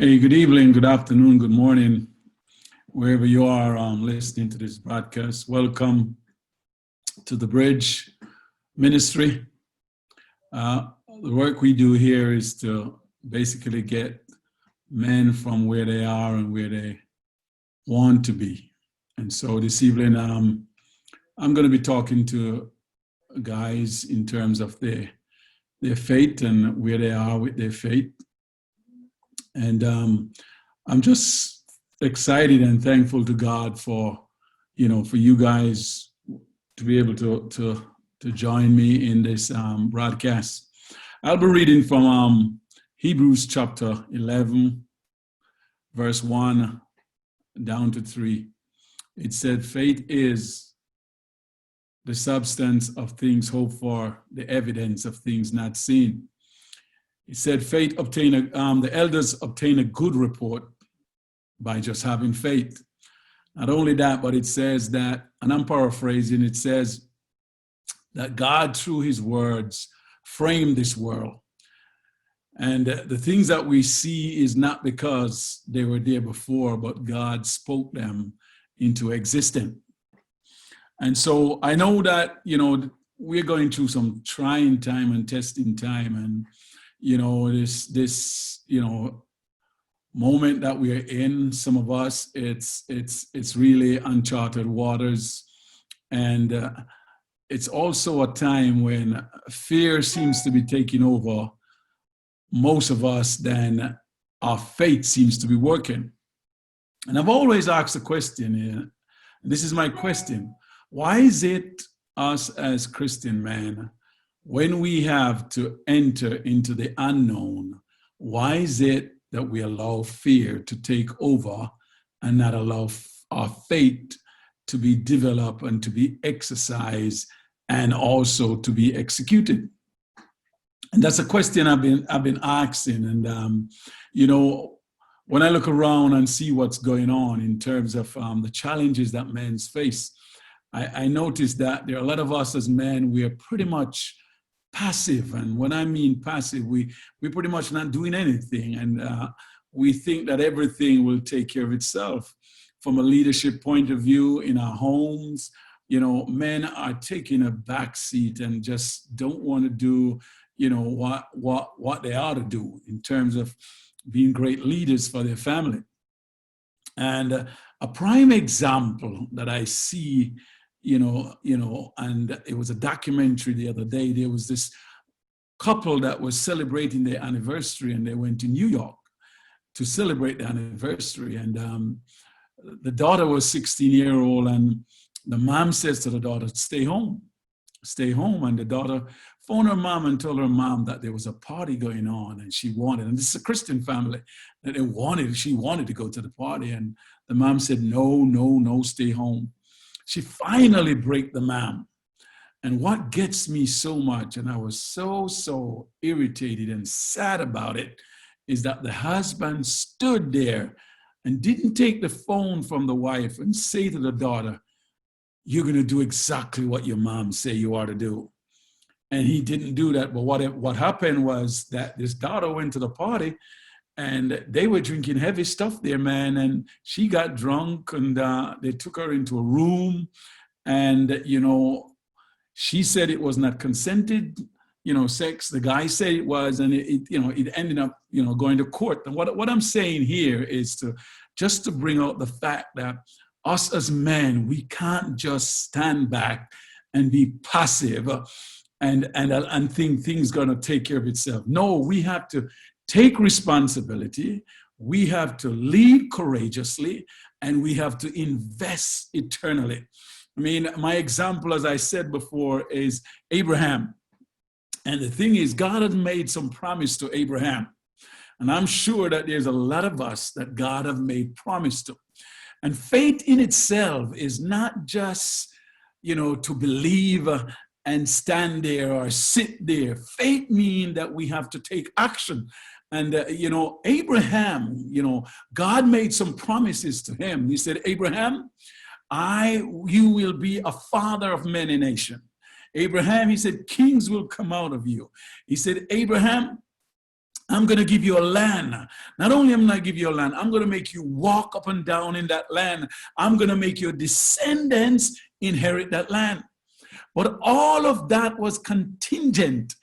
Hey, good evening, good afternoon, good morning, wherever you are listening to this broadcast. Welcome to the Bridge Ministry. The work we do here is to basically get men from where they are and where they want to be. And so this evening, I'm going to be talking to guys in terms of their faith and where they are with their faith. And I'm just excited and thankful to God for you guys to be able to join me in this broadcast. I'll be reading from Hebrews chapter 11, verse 1 down to 3. It said, faith is the substance of things hoped for, the evidence of things not seen. It said the elders obtain a good report by just having faith. Not only that, but it says that, and I'm paraphrasing, it says that God, through his words, framed this world. And the things that we see is not because they were there before, but God spoke them into existence. And so I know that, we're going through some trying time and testing time, and this moment that we're in, some of us, it's really uncharted waters. And it's also a time when fear seems to be taking over most of us, then our faith seems to be working. And I've always asked the question, this is my question, why is it us as Christian men, when we have to enter into the unknown, why is it that we allow fear to take over and not allow our faith to be developed and to be exercised and also to be executed? And that's a question I've been asking. And when I look around and see what's going on in terms of the challenges that men face, I notice that there are a lot of us as men, we are pretty much passive. And when I mean passive, we're pretty much not doing anything. And we think that everything will take care of itself. From a leadership point of view in our homes, men are taking a back seat and just don't want to do, what they ought to do in terms of being great leaders for their family. And a prime example that I see, and it was a documentary the other day. There was this couple that was celebrating their anniversary, and they went to New York to celebrate the anniversary. And the daughter was 16-year-old, and the mom says to the daughter, stay home. And the daughter phoned her mom and told her mom that there was a party going on, and she wanted, and this is a Christian family, that she wanted to go to the party. And the mom said, no, stay home. She finally broke the mom. And what gets me so much, and I was so irritated and sad about it, is that the husband stood there and didn't take the phone from the wife and say to the daughter, you're going to do exactly what your mom say you ought to do. And he didn't do that. But what happened was that this daughter went to the party, and they were drinking heavy stuff there, man. And she got drunk, and they took her into a room. And, she said it was not consented, sex. The guy said it was, and it ended up, going to court. And what I'm saying here is just to bring out the fact that us as men, we can't just stand back and be passive and think things going to take care of itself. No, we have to take responsibility, we have to lead courageously, and we have to invest eternally. I mean, my example, as I said before, is Abraham. And the thing is, God has made some promise to Abraham. And I'm sure that there's a lot of us that God have made promise to. And faith in itself is not just, to believe and stand there or sit there. Faith means that we have to take action. And, Abraham, God made some promises to him. He said, Abraham, you will be a father of many nations. Abraham, he said, kings will come out of you. He said, Abraham, I'm going to give you a land. Not only am I going to give you a land, I'm going to make you walk up and down in that land. I'm going to make your descendants inherit that land. But all of that was contingent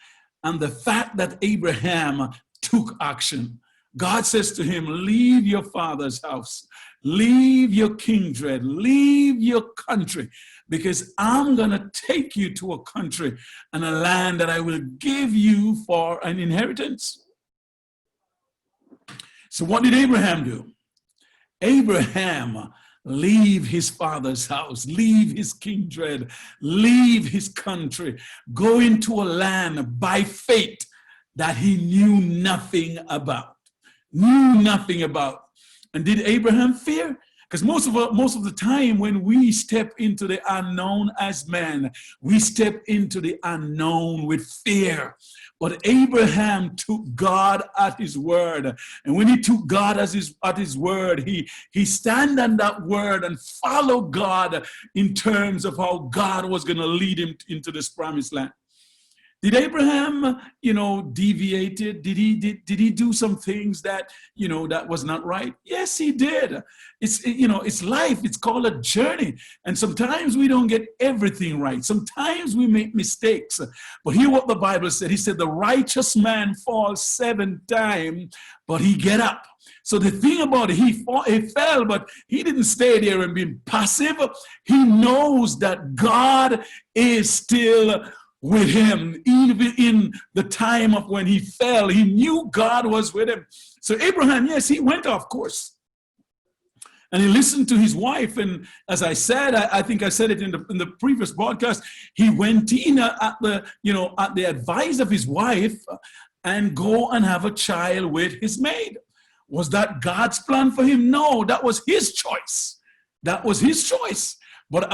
on the fact that Abraham took action. God says to him, leave your father's house, leave your kindred, leave your country, because I'm going to take you to a country and a land that I will give you for an inheritance. So what did Abraham do? Abraham leave his father's house, leave his kindred, leave his country, go into a land by faith that he knew nothing about. And did Abraham fear? Because most of the time when we step into the unknown as men, we step into the unknown with fear. But Abraham took God at his word. And when he took God at his word, he stand on that word and follow God in terms of how God was going to lead him into this promised land. Did Abraham, deviated? Did he do some things that, that was not right? Yes, he did. It's life. It's called a journey. And sometimes we don't get everything right. Sometimes we make mistakes. But hear what the Bible said. He said, the righteous man falls 7 times, but he get up. So the thing about it, he fell, but he didn't stay there and be passive. He knows that God is still with him. Even in the time of when he fell, he knew God was with him. So Abraham, yes, he went off course. And he listened to his wife. And as I said, I think I said it in the previous broadcast, he went in at the advice of his wife and go and have a child with his maid. Was that God's plan for him? No, that was his choice. That was his choice. But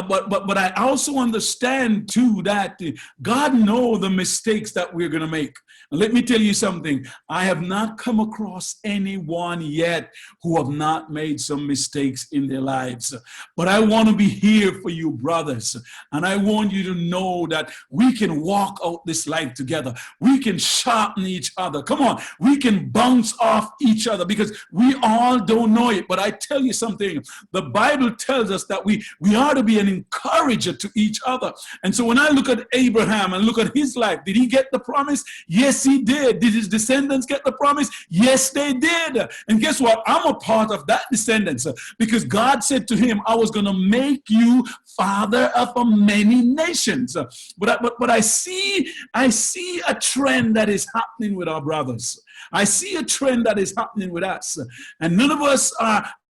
I also understand too that God knows the mistakes that we're going to make. And let me tell you something. I have not come across anyone yet who have not made some mistakes in their lives. But I want to be here for you, brothers. And I want you to know that we can walk out this life together. We can sharpen each other. Come on. We can bounce off each other because we all don't know it. But I tell you something. The Bible tells us that we are to be an encourager to each other. And so when I look at Abraham and look at his life, did he get the promise? Yes, he did. Did his descendants get the promise? Yes, they did. And guess what? I'm a part of that descendants because God said to him, I was going to make you father of many nations. But I see a trend that is happening with our brothers. I see a trend that is happening with us. And none of us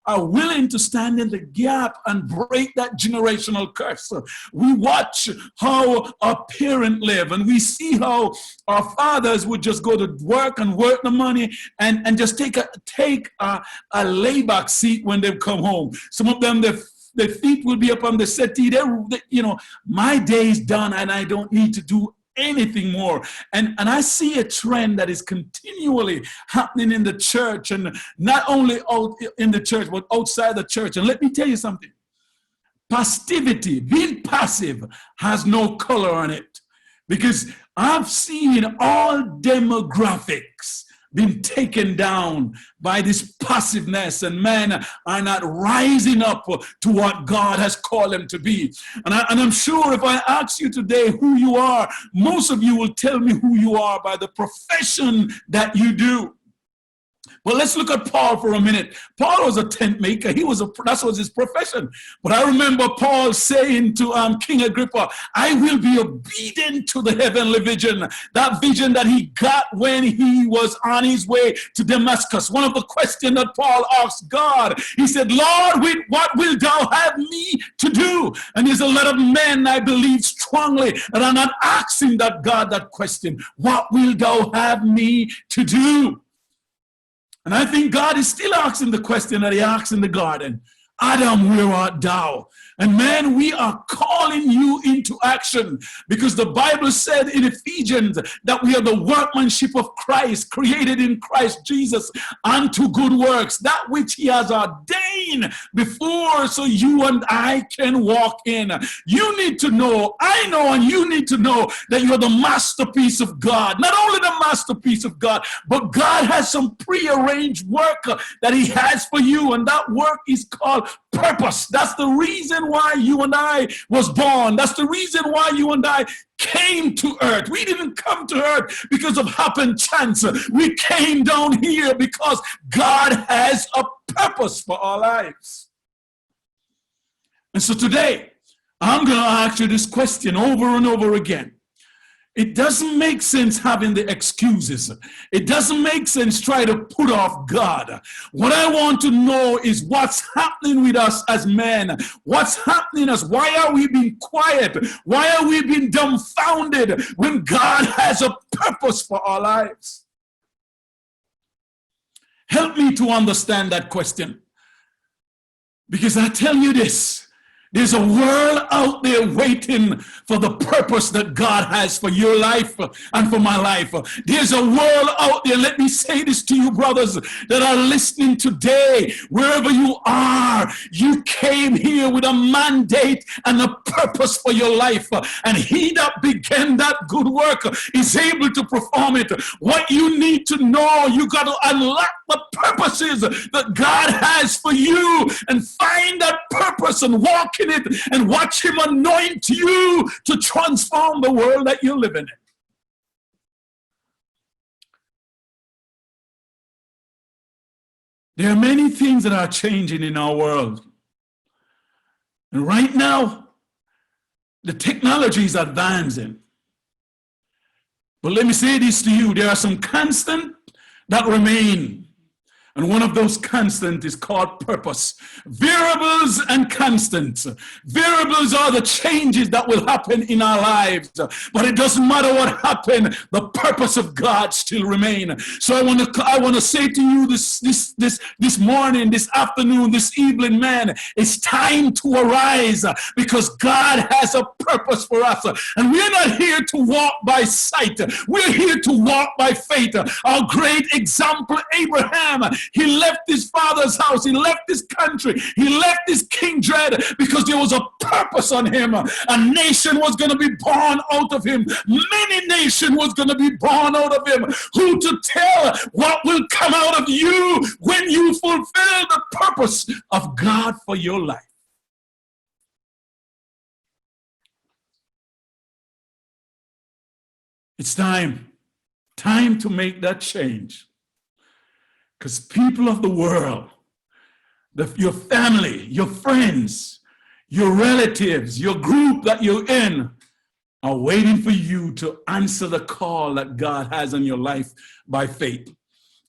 are willing to stand in the gap and break that generational curse. We watch how our parents live and we see how our fathers would just go to work and work the money and just take a layback seat when they come home. Some of them, their feet will be up on the settee. My day's done and I don't need to do anything more. And I see a trend that is continually happening in the church, and not only out in the church, but outside the church. And let me tell you something. Passivity, being passive, has no color on it. Because I've seen all demographics been taken down by this passiveness, and men are not rising up to what God has called them to be. And I'm sure if I ask you today who you are, most of you will tell me who you are by the profession that you do. Well, let's look at Paul for a minute. Paul was a tent maker. That was his profession. But I remember Paul saying to King Agrippa, I will be obedient to the heavenly vision. That vision that he got when he was on his way to Damascus. One of the questions that Paul asked God, he said, Lord, what will thou have me to do? And there's a lot of men, I believe strongly, that are not asking God that question. What will thou have me to do? And I think God is still asking the question that he asked in the garden. Adam, where art thou? And man, we are calling you into action, because the Bible said in Ephesians that we are the workmanship of Christ, created in Christ Jesus unto good works, that which he has ordained before, so you and I can walk in. You need to know, I know, and you need to know that you're the masterpiece of God. Not only the masterpiece of God, but God has some prearranged work that he has for you, and that work is called purpose. That's the reason why you and I was born. That's the reason why you and I came to earth. We didn't come to earth because of happen chance. We came down here because God has a purpose for our lives. And so today, I'm going to ask you this question over and over again. It doesn't make sense having the excuses. It doesn't make sense trying to put off God. What I want to know is what's happening with us as men. What's happening us? Why are we being quiet? Why are we being dumbfounded when God has a purpose for our lives? Help me to understand that question. Because I tell you this, there's a world out there waiting for the purpose that God has for your life and for my life. There's a world out there, let me say this to you brothers that are listening today, wherever you are, you came here with a mandate and a purpose for your life. And he that began that good work is able to perform it. What you need to know, you got to unlock the purposes that God has for you and find that purpose and walk in it and watch him anoint you to transform the world that you're living in. There are many things that are changing in our world. And right now, the technology is advancing. But let me say this to you, there are some constants that remain. And one of those constants is called purpose. Variables and constants. Variables are the changes that will happen in our lives. But it doesn't matter what happened, the purpose of God still remains. So I want to say to you this morning, this afternoon, this evening, man, it's time to arise because God has a purpose for us. And we're not here to walk by sight. We're here to walk by faith. Our great example, Abraham, he left his father's house. He left his country. He left his kindred because there was a purpose on him. A nation was going to be born out of him. Many nations was going to be born out of him. Who to tell what will come out of you when you fulfill the purpose of God for your life? It's time to make that change. Because people of the world, your family, your friends, your relatives, your group that you're in are waiting for you to answer the call that God has on your life by faith.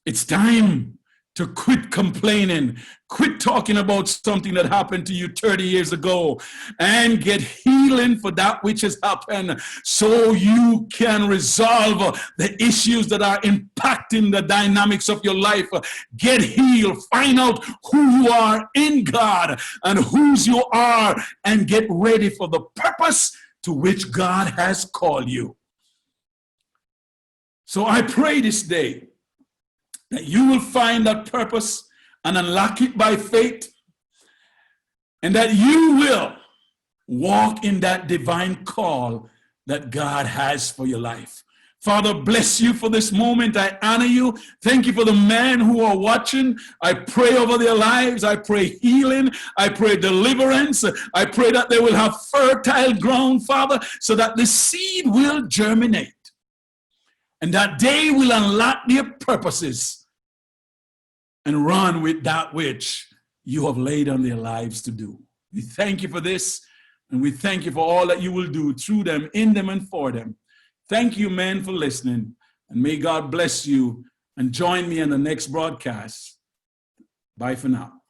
It's time to quit complaining, quit talking about something that happened to you 30 years ago and get healing for that which has happened so you can resolve the issues that are impacting the dynamics of your life. Get healed, find out who you are in God and whose you are, and get ready for the purpose to which God has called you. So I pray this day that you will find that purpose and unlock it by faith, and that you will walk in that divine call that God has for your life. Father, bless you for this moment. I honor you. Thank you for the men who are watching. I pray over their lives. I pray healing. I pray deliverance. I pray that they will have fertile ground, Father, so that the seed will germinate and that they will unlock their purposes and run with that which you have laid on their lives to do. We thank you for this, and we thank you for all that you will do through them, in them, and for them. Thank you, men, for listening, and may God bless you, and join me in the next broadcast. Bye for now.